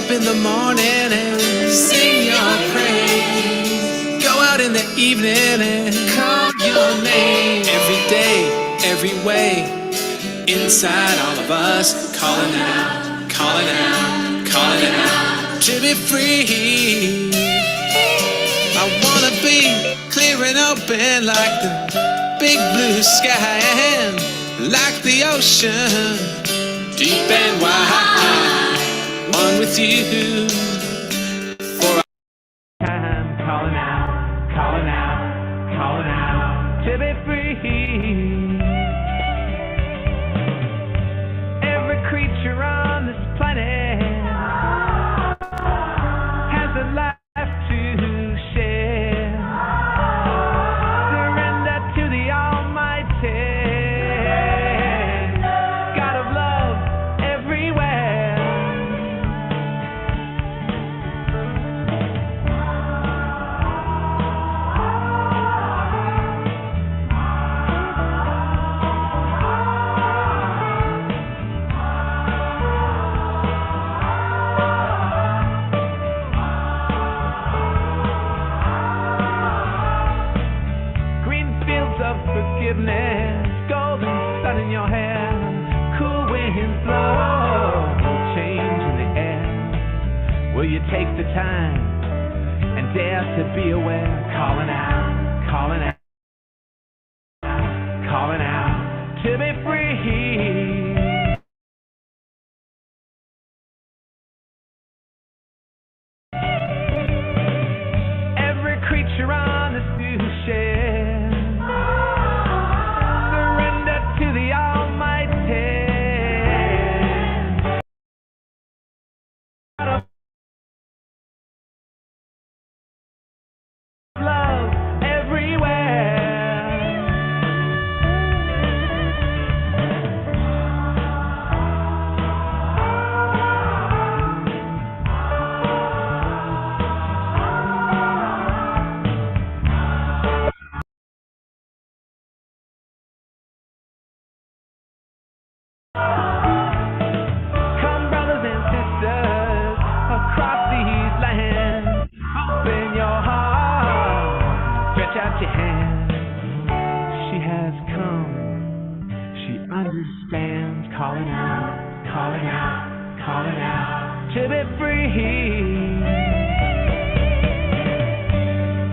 up in the morning and sing your praise. Go out in the evening and call your name. Every day, every way, inside all of us, calling out, calling out, calling out to be free. I wanna be clear and open like the big blue sky and like the ocean, deep and wide, one with you. For I'm calling out, calling out, calling out to be free. Every creature on this planet has a life to share. Surrender to the Almighty, God of love everywhere. Green fields of forgiveness, golden sun in your hair, cool winds blow, change in the air. Will you take the time and dare to be aware? Calling out, calling out, calling out to be free. Every creature on this ocean, surrender to the Almighty, God of love everywhere. Come, brothers and sisters, across these lands, open your heart, stretch out your hand. She has come, she understands, calling out, calling out, calling out to be free.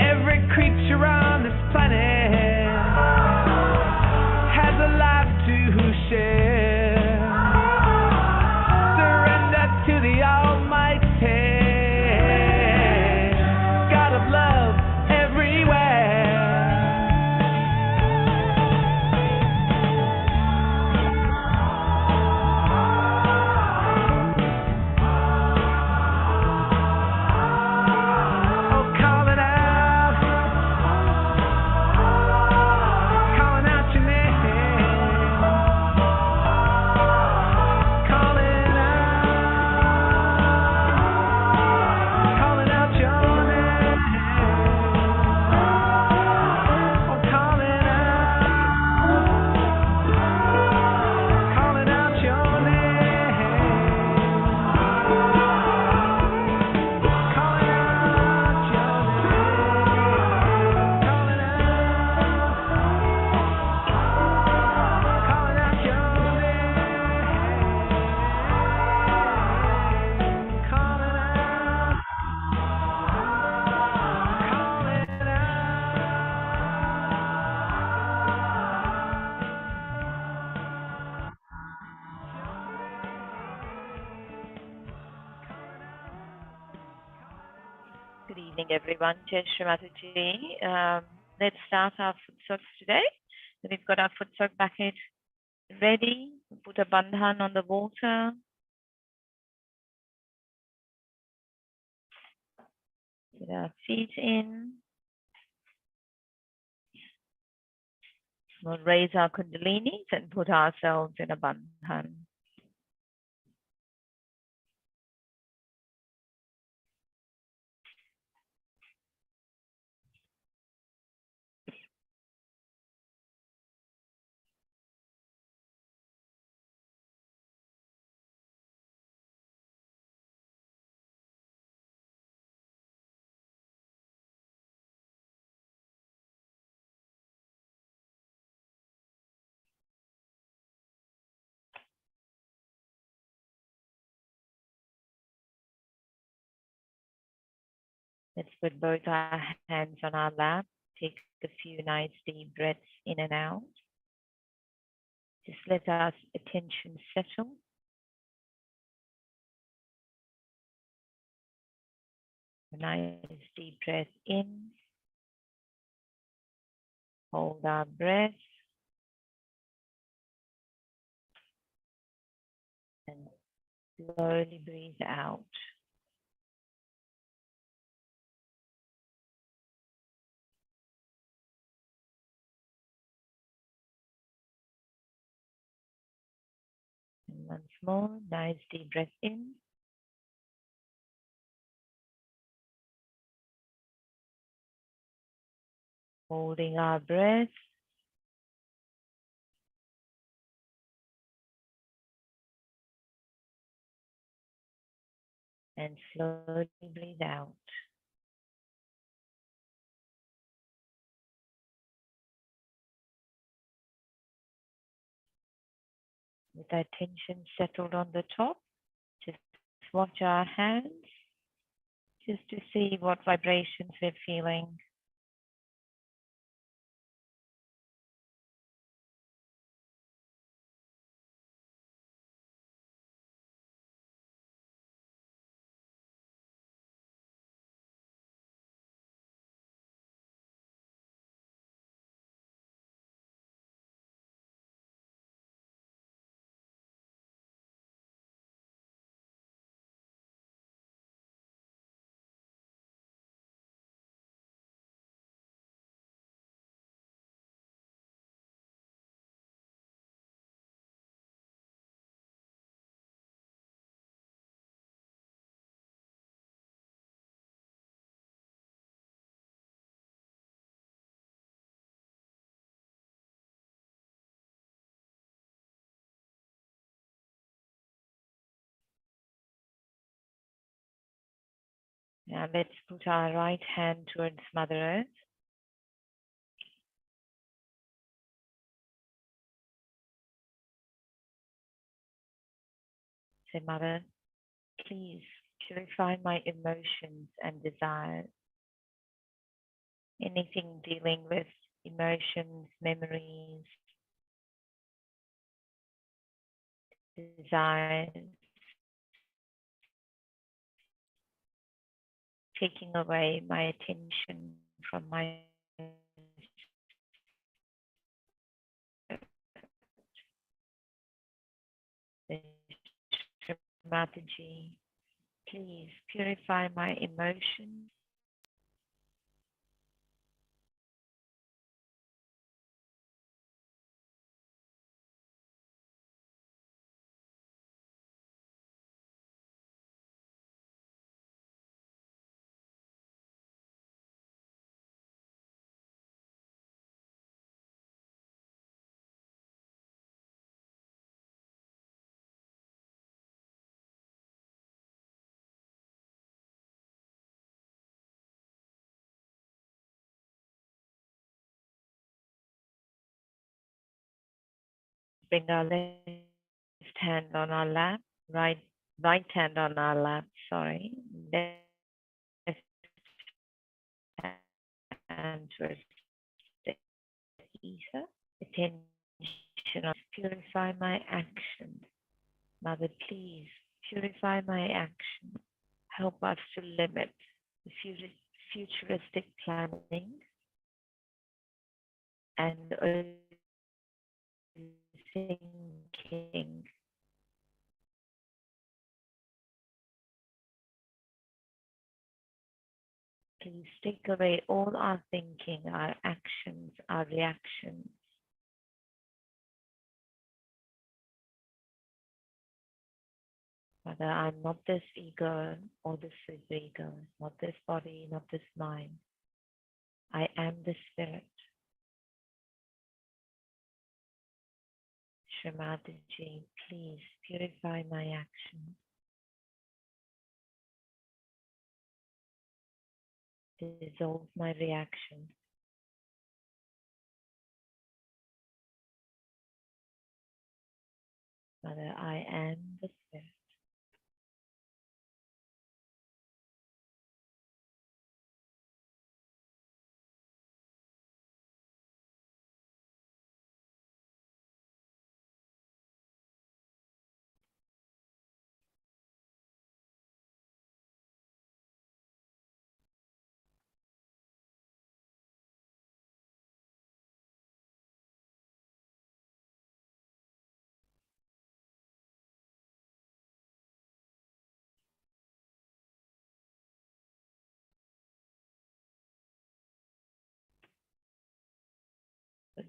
Every creature on this planet has a life to share. Surrender to the Almighty, God of love everywhere. Oh, calling out your name. Calling out your name. Oh, calling out your name. Calling out your name. Calling out your name. Calling out. Good evening, everyone. Shri Mataji. Let's start our foot soaks today. So we've got our foot soak bucket ready. Put a bandhan on the water. Put our feet in. We'll raise our Kundalinis and put ourselves in a bandhan. Let's put both our hands on our lap. Take a few nice deep breaths in and out. Just let our attention settle. A nice deep breath in. Hold our breath. And slowly breathe out. And once more, nice deep breath in. Holding our breath. And slowly breathe out. With our attention settled on the top, just watch our hands just to see what vibrations we're feeling. Now let's put our right hand towards Mother Earth. Say, Mother, please purify my emotions and desires. Anything dealing with emotions, memories, desires, taking away my attention from my Shri Mataji, please purify my emotions bring our left hand on our lap, right hand on our lap, sorry, left hand towards the ether, attention on purify my actions. Mother, please purify my actions. Help us to limit the futuristic planning and overthinking. Please take away all our thinking, our actions, our reactions. Father, I'm not this ego or this ego, not this body, not this mind. I am the spirit. Shri Mataji, please purify my actions. Dissolve my reactions. Mother, I am the spirit.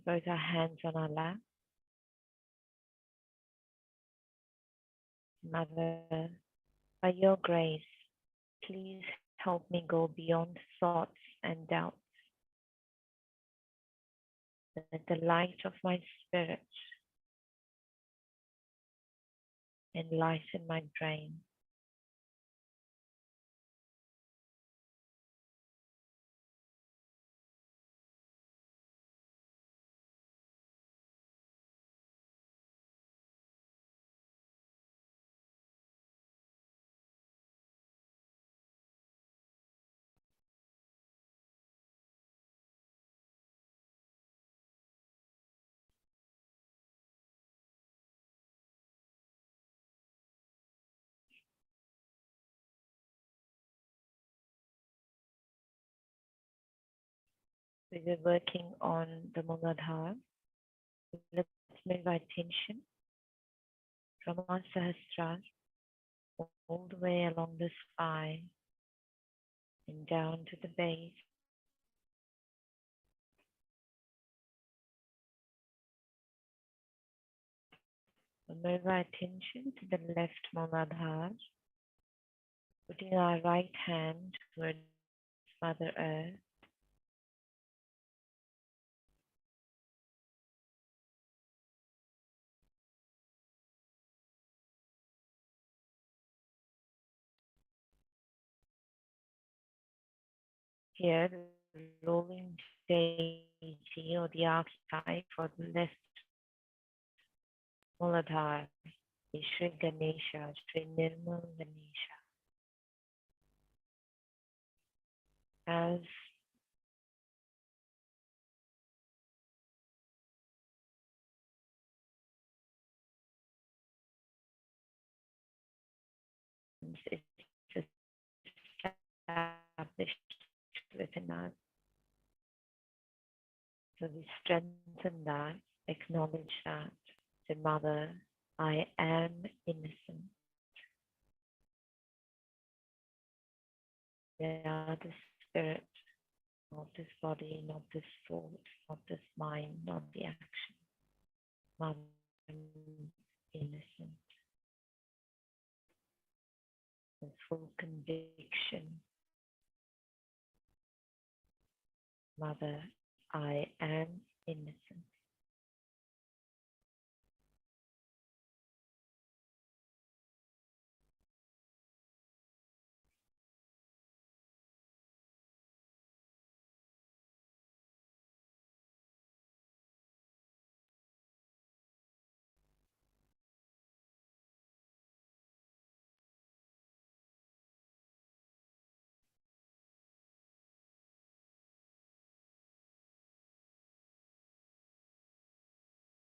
both our hands on our lap. Mother, by your grace, please help me go beyond thoughts and doubts. That the light of my spirit enlighten my brain. We were working on the Mooladhar. Let's move our attention from our Sahasrara all the way along the spine and down to the base. We'll move our attention to the left Mooladhar, putting our right hand towards Mother Earth. Here, the rolling deity or the archetype for the left Mooladhar is Shri Ganesha, Shri Nirmal Ganesha. As it's established within us. So we strengthen that, acknowledge that. Say, Mother, I am innocent. They are the spirit, not this body, not this thought, not this mind, not the action. Mother, I am innocent. With full conviction. Mother, I am innocent.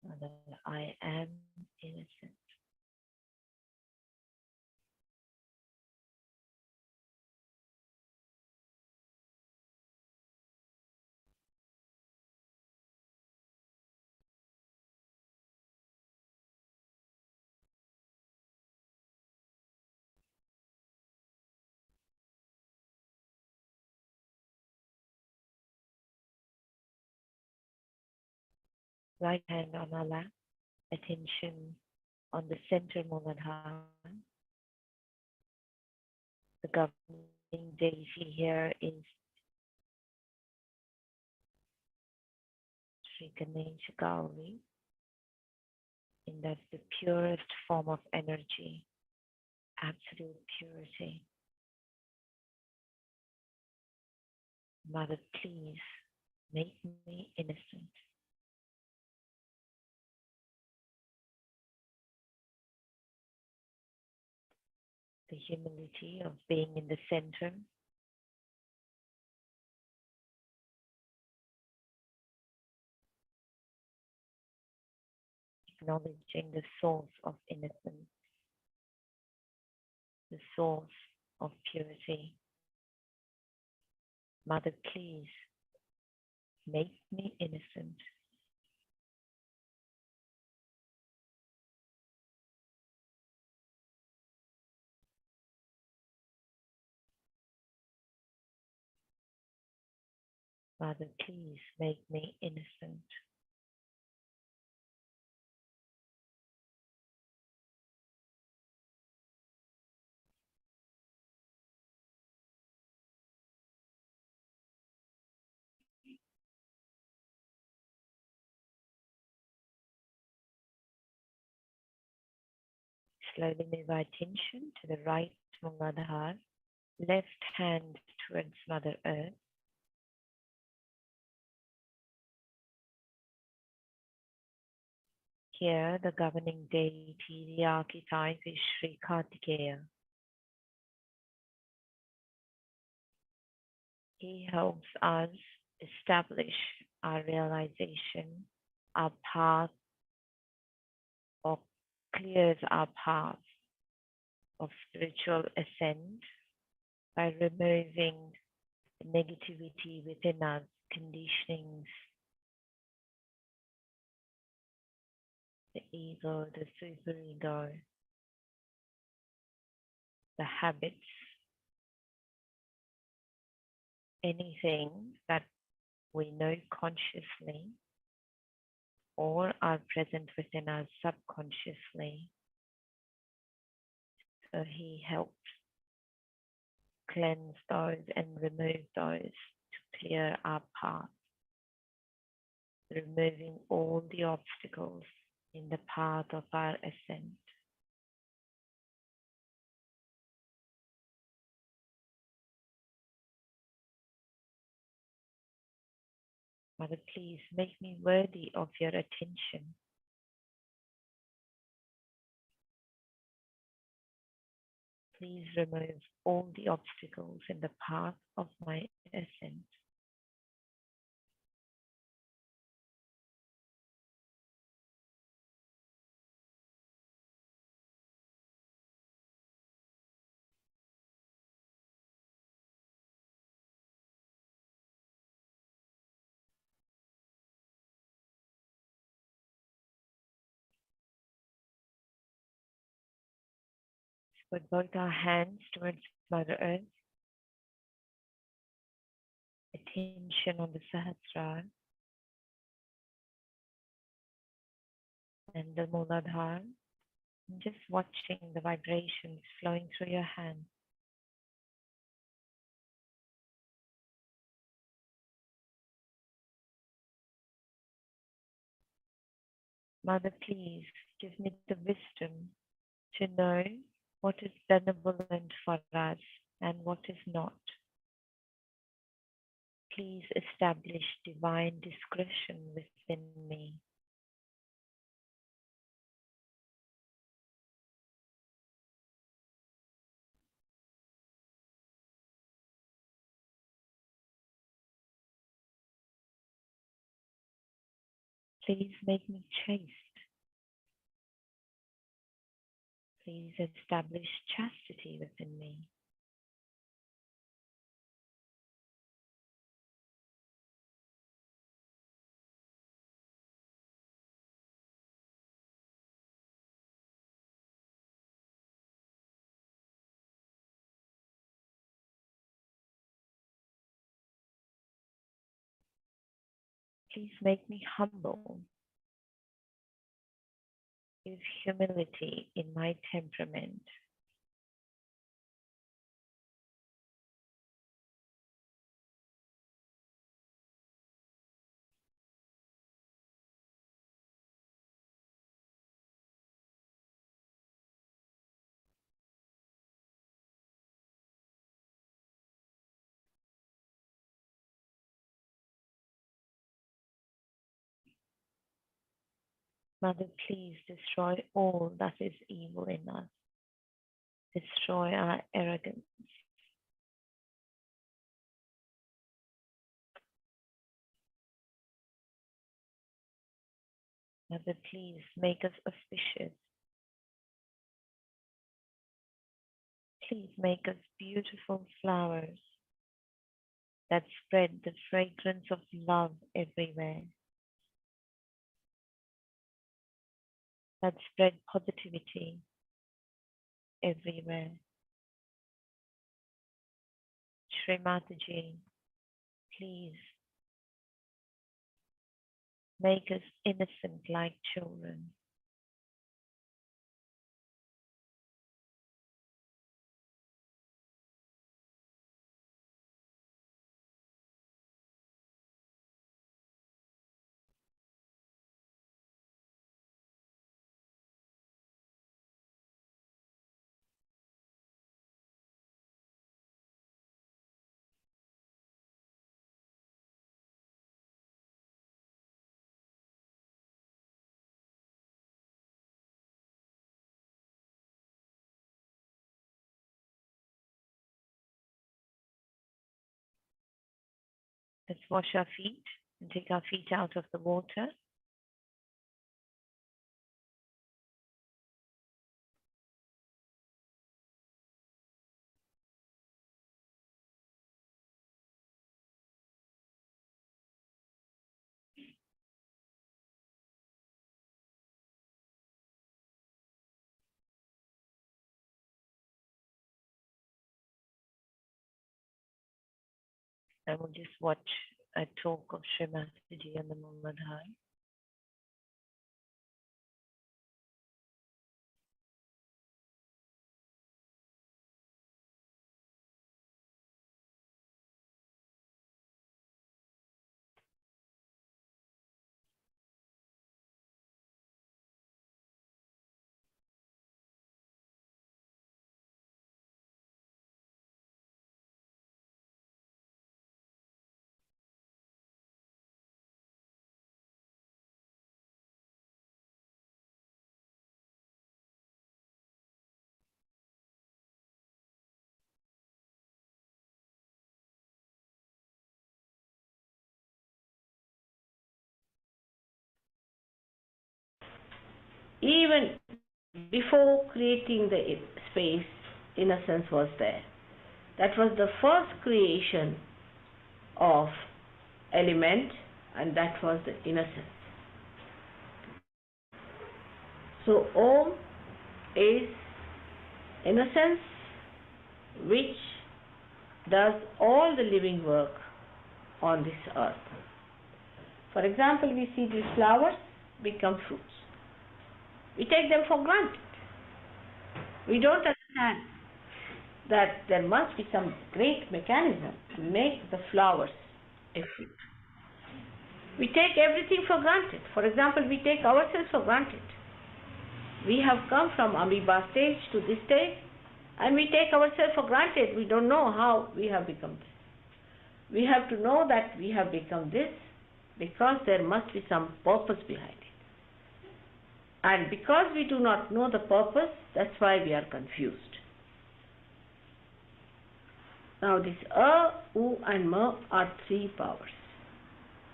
Mother, I am innocent. Right hand on our lap, attention on the center Mooladhara. The governing deity here is Shri Ganesha Gauri, and that's the purest form of energy, absolute purity. Mother, please make me innocent. The humility of being in the center, acknowledging the source of innocence, the source of purity. Mother, please make me innocent. Mother, please make me innocent. slowly move our attention to the right Mooladhar, left hand towards Mother Earth. Here, the governing deity, the archetype is Shri Kartikeya. He helps us establish our realization, our path, or clears our path of spiritual ascent by removing the negativity within us, conditionings, the ego, the superego, the habits, anything that we know consciously or are present within us subconsciously. So he helps cleanse those and remove those to clear our path, removing all the obstacles in the path of our ascent. Mother, please make me worthy of your attention. Please remove all the obstacles in the path of my ascent. Put both our hands towards Mother Earth. Attention on the Sahasrara and the Mooladhar. And just watching the vibrations flowing through your hands. Mother, please give me the wisdom to know what is benevolent for us and what is not. Please establish divine discretion within me. Please make me chaste. Please establish chastity within me. Please make me humble. Give humility in my temperament. Mother, please destroy all that is evil in us. Destroy our arrogance. Mother, please make us auspicious. Please make us beautiful flowers that spread the fragrance of love everywhere, that spread positivity everywhere. Shri Mataji, please make us innocent like children. Let's wash our feet and take our feet out of the water. And we'll just watch a talk of Shri Mataji on the Mooladhar. Even before creating the space, innocence was there. That was the first creation of element, and that was the innocence. So Om is innocence which does all the living work on this earth. For example, we see these flowers become fruits. We take them for granted. We don't understand that there must be some great mechanism to make the flowers a fruit. We take everything for granted. For example, we take ourselves for granted. We have come from amoeba stage to this stage, and we take ourselves for granted. We don't know how we have become this. We have to know that we have become this because there must be some purpose behind it. And because we do not know the purpose, that's why we are confused. Now this U and M are three powers.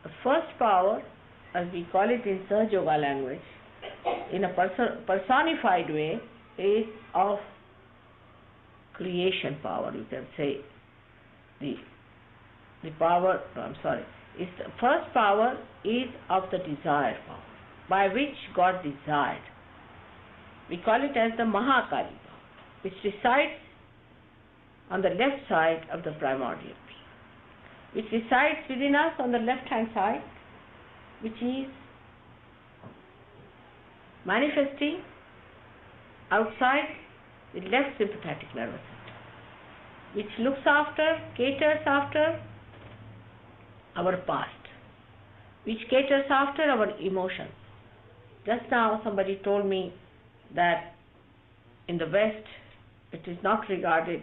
The first power, as we call it in Sahaja Yoga language, in a personified way, is of creation power. You can say the power, the first power is of the desire power, by which God desired. We call it as the Mahakali, which resides on the left side of the primordial being, which resides within us on the left-hand side, which is manifesting outside the left sympathetic nervous system, which looks after, caters after our past, which caters after our emotions. Just now somebody told me that in the West it is not regarded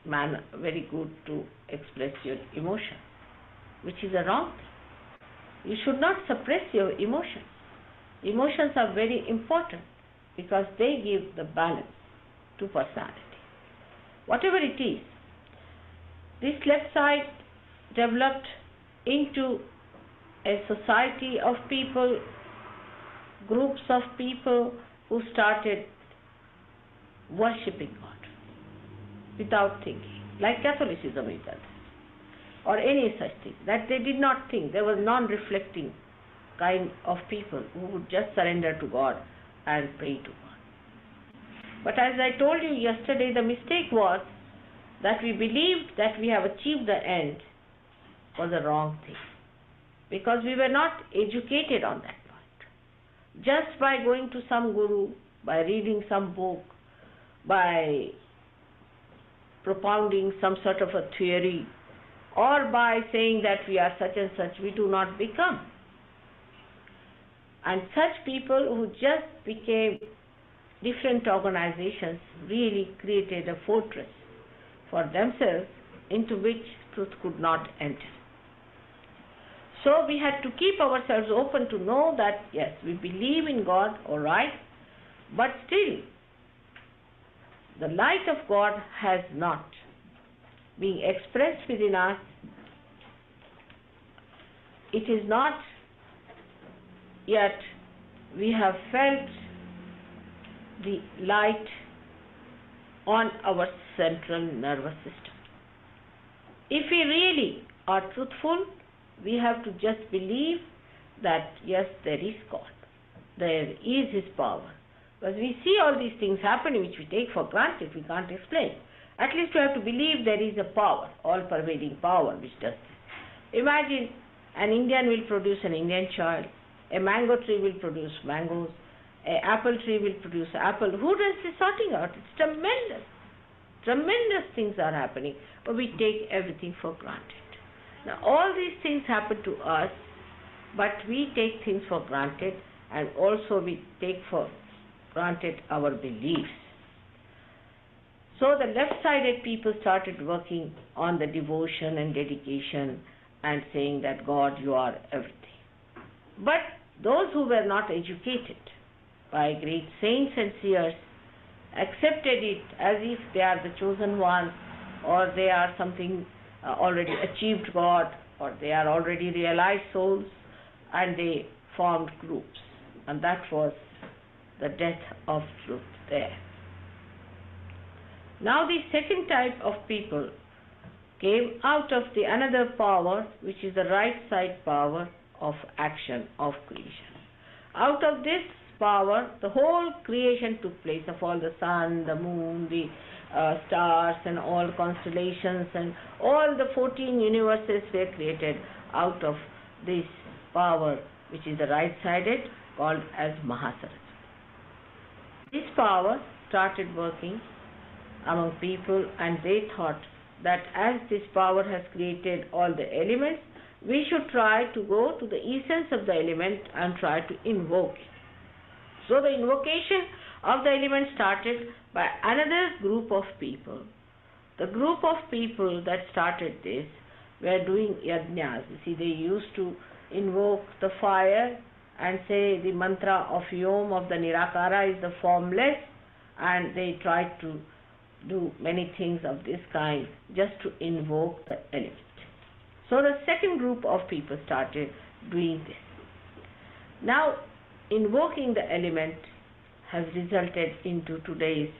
very good to express your emotion, which is a wrong thing. You should not suppress your emotions. Emotions are very important because they give the balance to personality. Whatever it is, this left side developed into a society of people, groups of people who started worshipping God without thinking, like Catholicism is that, or any such thing, that they did not think. There was non-reflecting kind of people who would just surrender to God and pray to God. But as I told you yesterday, the mistake was that we believed that we have achieved the end was a wrong thing, because we were not educated on that point. Just by going to some guru, by reading some book, by propounding some sort of a theory, or by saying that we are such and such, we do not become. And such people who just became different organizations really created a fortress for themselves into which truth could not enter. So we had to keep ourselves open to know that yes, we believe in God, all right, but still the light of God has not been expressed within us it is not yet we have felt the light on our central nervous system. If we really are truthful, we have to just believe that yes, there is God, there is His power. Because we see all these things happening which we take for granted, we can't explain. At least we have to believe there is a power, all-pervading power which does this. Imagine an Indian will produce an Indian child, a mango tree will produce mangoes, an apple tree will produce apple. Who does the sorting out? It's tremendous. Tremendous things are happening, but we take everything for granted. Now all these things happen to us, but we take things for granted, and also we take for granted our beliefs. So the left-sided people started working on the devotion and dedication and saying that God, you are everything. But those who were not educated by great saints and seers accepted it as if they are the chosen ones, or they are something already achieved God, or they are already realized souls, and they formed groups. And that was the death of truth there. Now the second type of people came out of the another power, which is the right side power of action, of creation. Out of this power, the whole creation took place, of all the sun, the moon, the stars and all constellations, and all the 14 universes were created out of this power, which is the right-sided, called as Mahasaraswati. This power started working among people, and they thought that as this power has created all the elements, we should try to go to the essence of the element and try to invoke it. So the invocation of the element started by another group of people. The group of people that started this were doing yajnas. You see, they used to invoke the fire and say the mantra of AUM, of the Nirakara, is the formless, and they tried to do many things of this kind just to invoke the element. So the second group of people started doing this. Now, invoking the element has resulted into today's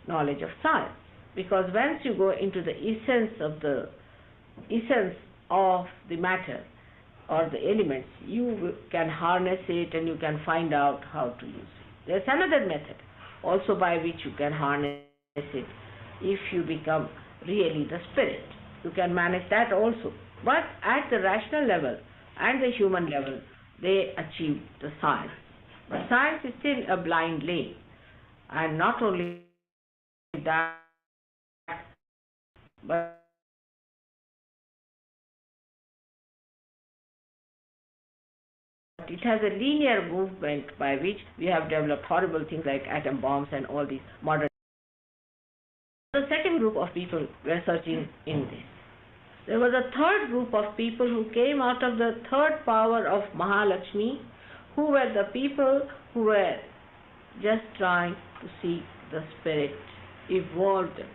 knowledge of science, because once you go into the essence of the matter or the elements, you can harness it and you can find out how to use it. There's another method also by which you can harness it. If you become really the spirit, you can manage that also. But at the rational level and the human level, they achieve the science. But science is still a blind lane. And not only that, but it has a linear movement by which we have developed horrible things like atom bombs and all these modern. The second group of people were searching in this. There was a third group of people who came out of the third power of Mahalakshmi, who were the people who were just trying to see the spirit evolve themselves.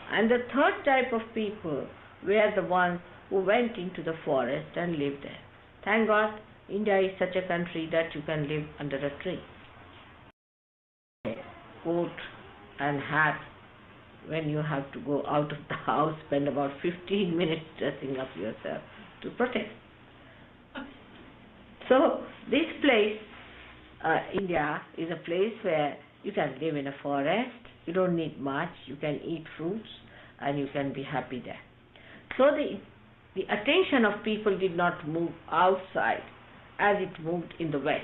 And the third type of people were the ones who went into the forest and lived there. Thank God, India is such a country that you can live under a tree. Coat and hat. When you have to go out of the house, spend about 15 minutes dressing up yourself to protect. So this place, India, is a place where you can live in a forest. You don't need much. You can eat fruits and you can be happy there. So the attention of people did not move outside as it moved in the West.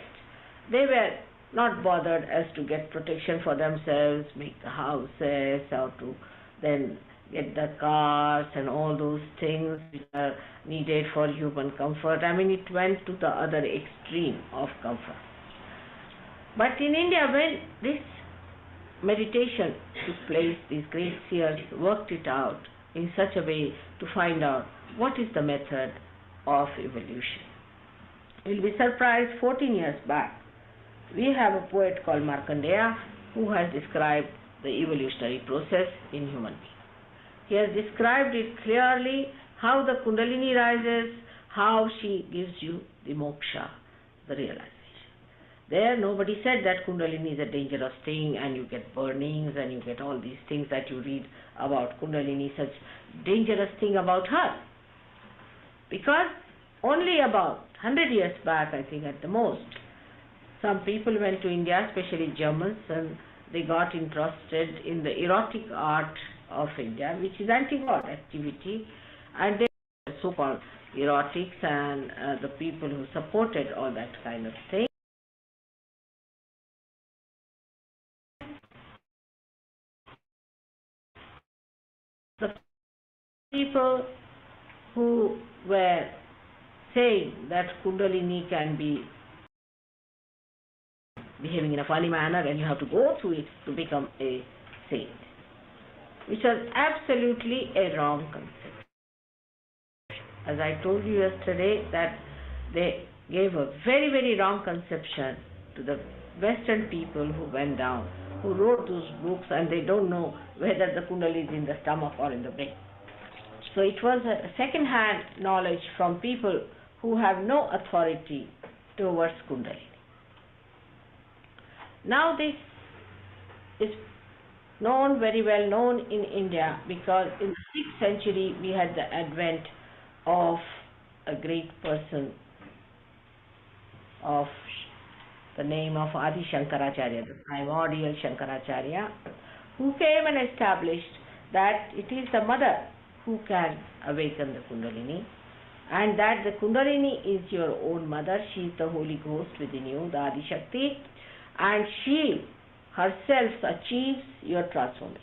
They were not bothered as to get protection for themselves, make the houses, how to then get the cars and all those things which are needed for human comfort. I mean, it went to the other extreme of comfort. But in India, when this meditation took place, these great seers worked it out in such a way to find out what is the method of evolution. You'll be surprised, 14 years back, we have a poet called Markandeya who has described the evolutionary process in human beings. He has described it clearly, how the Kundalini rises, how she gives you the moksha, the realization. There nobody said that Kundalini is a dangerous thing and you get burnings and you get all these things that you read about Kundalini, such dangerous thing about her. Because only about 100 years back, I think at the most, some people went to India, especially Germans, and they got interested in the erotic art of India, which is anti-God activity, and they were so-called erotics and the people who supported all that kind of thing. The people who were saying that Kundalini can be behaving in a funny manner and you have to go through it to become a saint, which was absolutely a wrong concept. As I told you yesterday, that they gave a very, very wrong conception to the Western people who went down, who wrote those books, and they don't know whether the Kundalini is in the stomach or in the brain. So it was a second-hand knowledge from people who have no authority towards Kundalini. Now this is known, very well known in India, because in the 6th century we had the advent of a great person of the name of Adi Shankaracharya, the primordial Shankaracharya, who came and established that it is the mother who can awaken the Kundalini, and that the Kundalini is your own mother. She is the Holy Ghost within you, the Adi Shakti, and she herself achieves your transformation.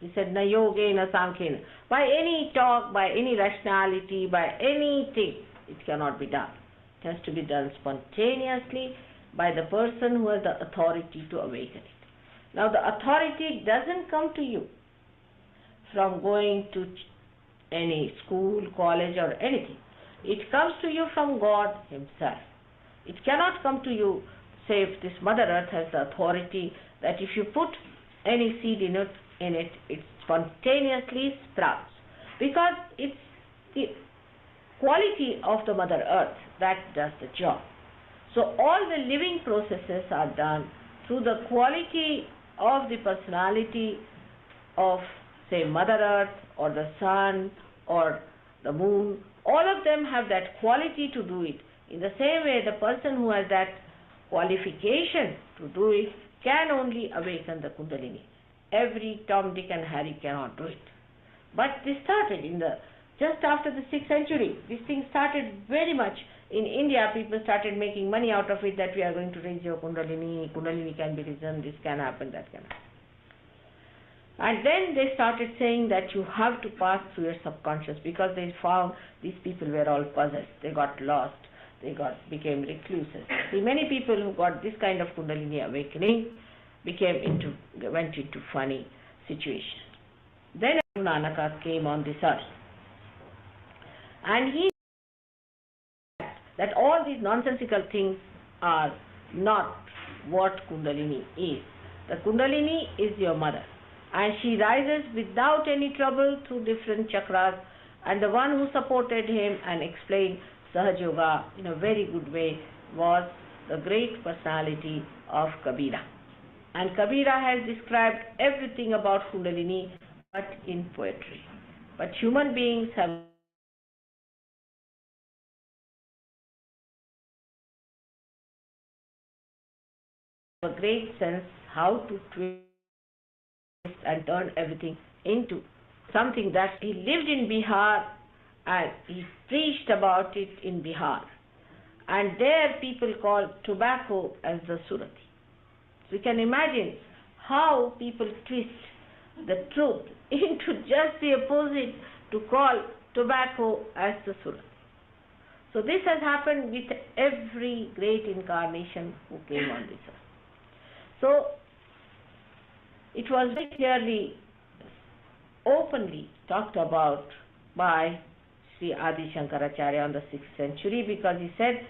He said, na yoga, na sankhya. By any talk, by any rationality, by anything, it cannot be done. It has to be done spontaneously by the person who has the authority to awaken it. Now the authority doesn't come to you from going to any school, college or anything. It comes to you from God Himself. It cannot come to you, say if this Mother Earth has the authority that if you put any seed in it, it spontaneously sprouts. Because it's the quality of the Mother Earth that does the job. So all the living processes are done through the quality of the personality of, say, Mother Earth or the Sun or the Moon. All of them have that quality to do it. In the same way, the person who has that qualification to do it can only awaken the Kundalini. Every Tom, Dick and Harry cannot do it. But this started in just after the 6th century. This thing started very much in India. People started making money out of it, that we are going to raise your Kundalini, Kundalini can be risen, this can happen, that can happen. And then they started saying that you have to pass through your subconscious, because they found these people were all possessed. They got lost. They became recluses. See, many people who got this kind of Kundalini awakening went into funny situations. Then Guru Nanak came on this earth, and he said that all these nonsensical things are not what Kundalini is. The Kundalini is your mother, and she rises without any trouble through different chakras, and the one who supported him and explained Sahaja Yoga in a very good way was the great personality of Kabira. And Kabira has described everything about Kundalini, but in poetry. But human beings have a great sense how to twist and turn everything into something that he lived in Bihar and he preached about it in Bihar. And there people call tobacco as the Surati. So you can imagine how people twist the truth into just the opposite to call tobacco as the Surati. So this has happened with every great incarnation who came on this earth. So it was very clearly, openly talked about by Sri Adi Shankaracharya on the 6th century, because he said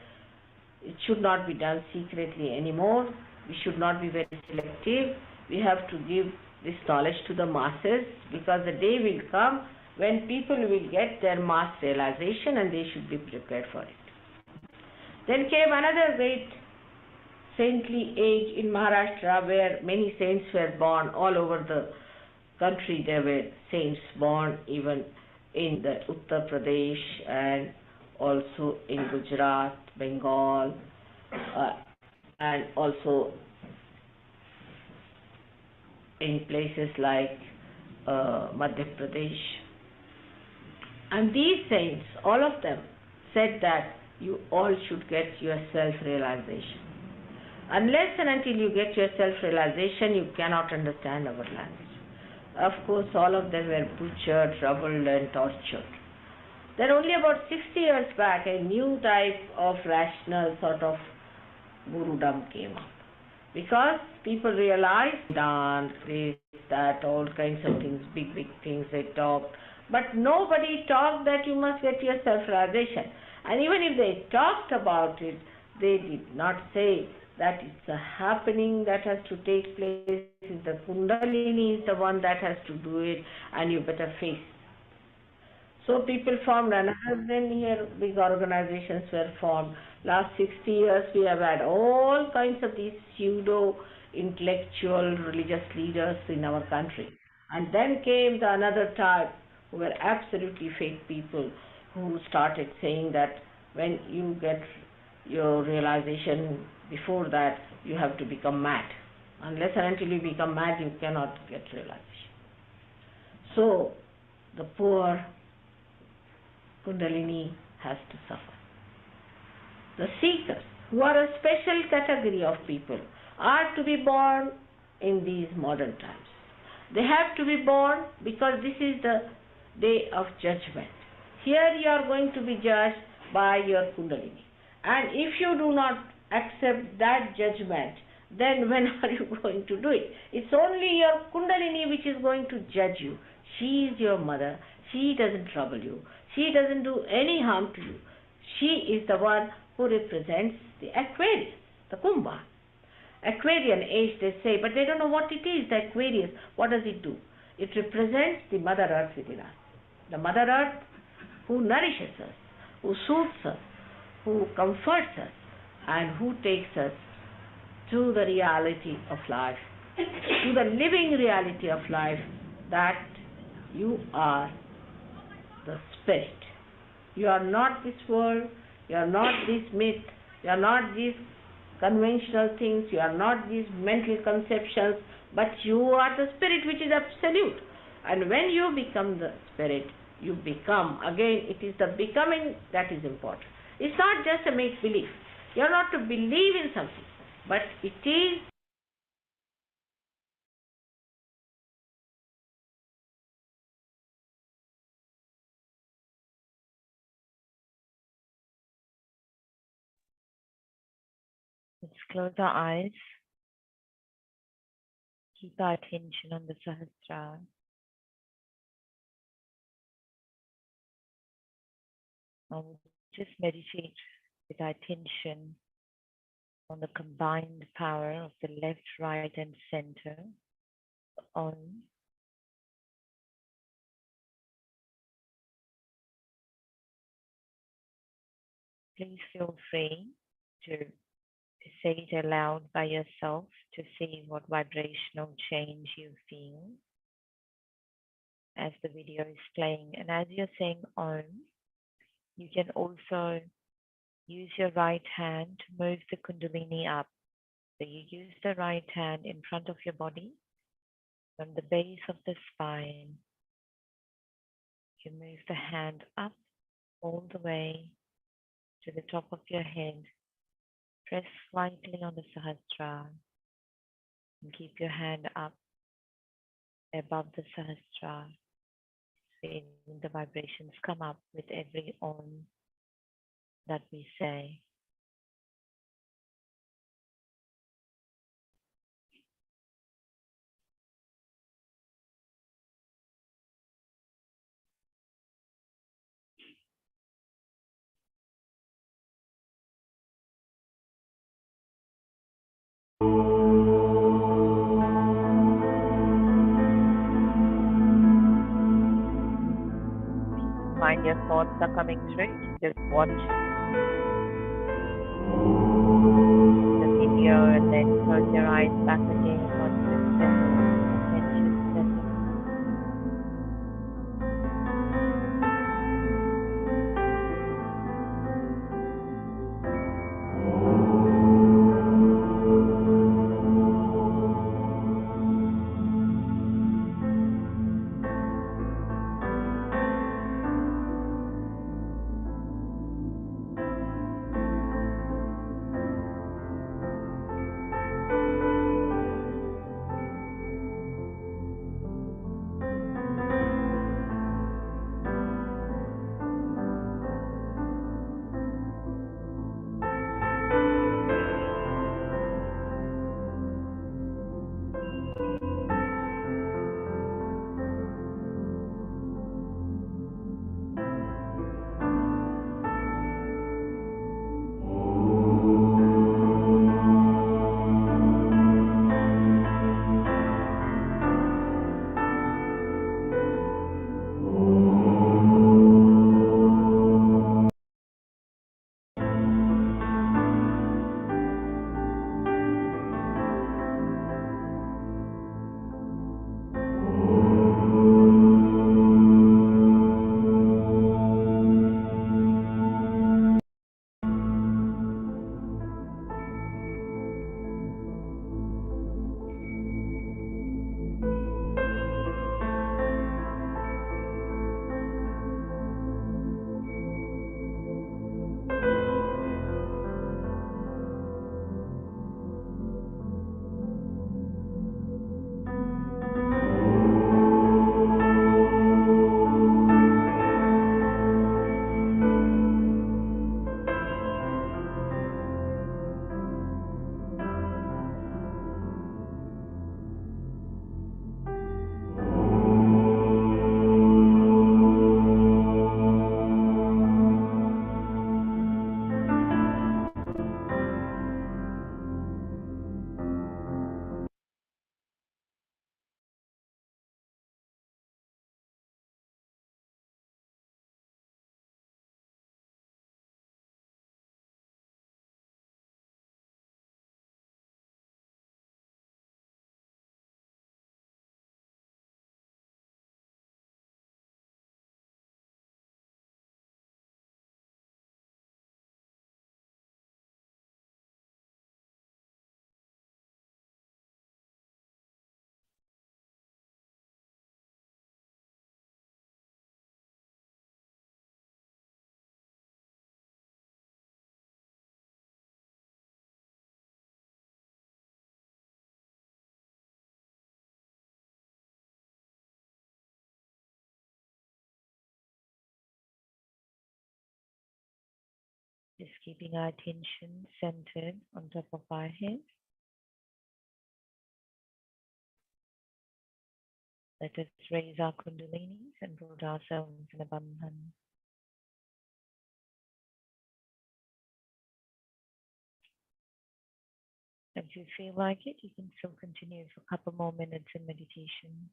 it should not be done secretly anymore. We should not be very selective. We have to give this knowledge to the masses, because the day will come when people will get their mass realization, and they should be prepared for it. Then came another great saintly age in Maharashtra, where many saints were born all over the country. There were saints born even in the Uttar Pradesh and also in Gujarat, Bengal, and also in places like Madhya Pradesh. And these saints, all of them, said that you all should get your self-realization. Unless and until you get your self-realization, you cannot understand our language. Of course, all of them were butchered, troubled, and tortured. Then only about 60 years back, a new type of rational sort of gurudom came up. Because people realized dance, this, that, all kinds of things, big things they talked. But nobody talked that you must get your self-realization. And even if they talked about it, they did not say that it's a happening that has to take place. The Kundalini is the one that has to do it, and you better face. So people formed another, then here big organizations were formed. Last 60 years we have had all kinds of these pseudo-intellectual religious leaders in our country. And then came the another type who were absolutely fake people who started saying that when you get your realization, before that you have to become mad. Unless and until you become mad, you cannot get realization. So the poor Kundalini has to suffer. The seekers, who are a special category of people, are to be born in these modern times. They have to be born because this is the day of judgment. Here you are going to be judged by your Kundalini. And if you do not accept that judgment, then when are you going to do it? It's only your Kundalini which is going to judge you. She is your mother. She doesn't trouble you. She doesn't do any harm to you. She is the one who represents the Aquarius, the Kumbha. Aquarian age, they say, but they don't know what it is, the Aquarius. What does it do? It represents the Mother Earth within us. The Mother Earth who nourishes us, who soothes us, who comforts us, and who takes us to the reality of life, to the living reality of life, that you are the spirit. You are not this world, you are not this myth, you are not these conventional things, you are not these mental conceptions, but you are the spirit which is absolute. And when you become the spirit, you become, again, it is the becoming that is important. It's not just a make-believe. You are not to believe in something, but it is Let's close our eyes. Keep our attention on the Sahasrara. And just meditate with our attention on the combined power of the left, right, and center on. Please feel free to say it aloud by yourself to see what vibrational change you feel as the video is playing. And as you're saying on, you can also use your right hand to move the Kundalini up. So you use the right hand in front of your body from the base of the spine. You move the hand up all the way to the top of your head. Press slightly on the Sahasrara and keep your hand up above the Sahasrara. Feeling the vibrations come up with every Om that we say. find your thoughts are coming through, you can just watch the video and then close your eyes back again once it's settled, attention settled. Just keeping our attention centered on top of our head. Let us raise our kundalinis and put ourselves in a bandhan. If you feel like it, you can still continue for a couple more minutes in meditation.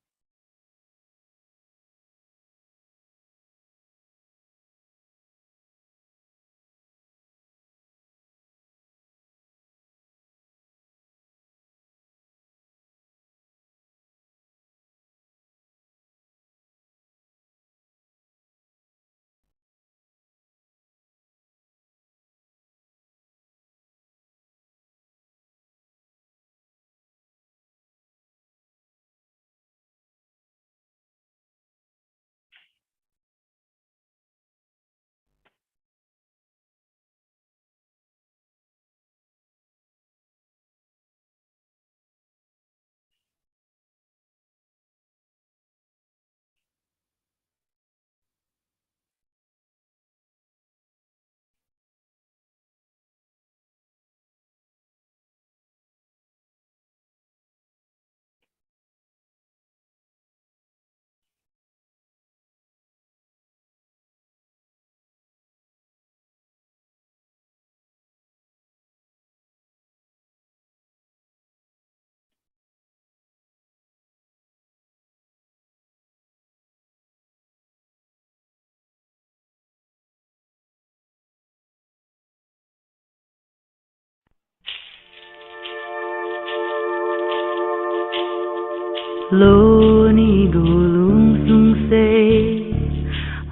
Lo ni gulung sung se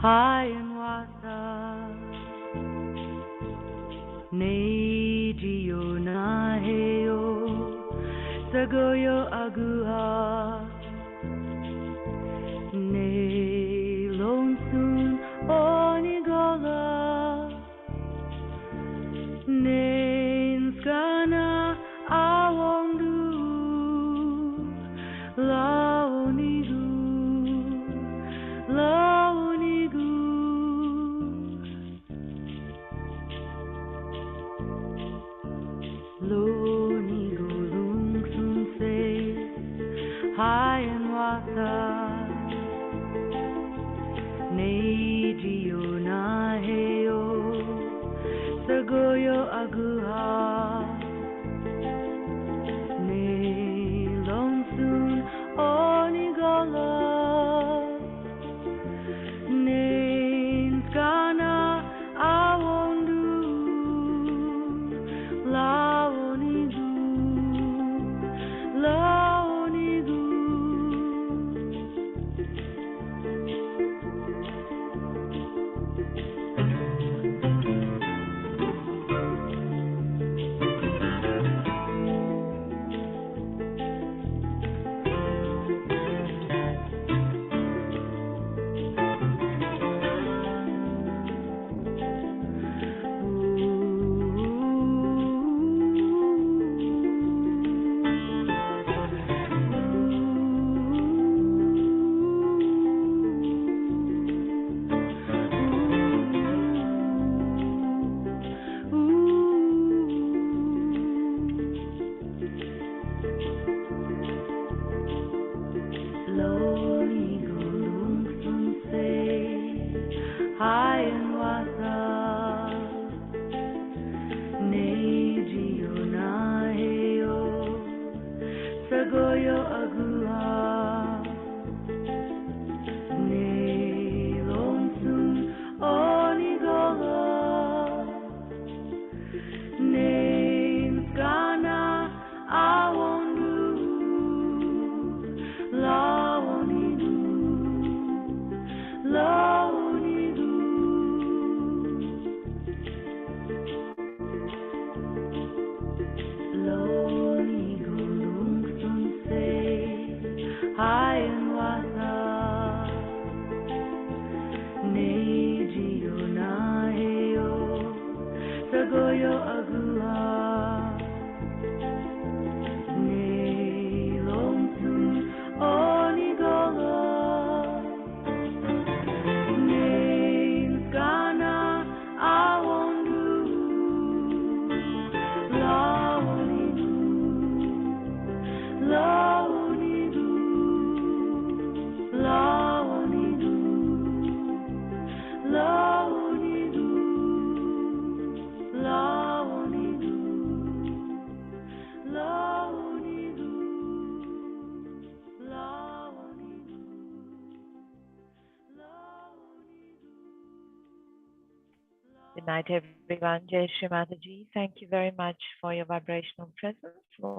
hai en wasa ne jiyo na heyo sagoyo aguha ne lon sun onigola ne skana awondu laonigu laonigu lonigu lung sun se hai en wasa ne jiyo na heyo sagoyo aguha ne lon sun onigola ne skana awondu laonigu laonigu Good night, everyone. Jai Shri Mataji. Thank you very much for your vibrational presence.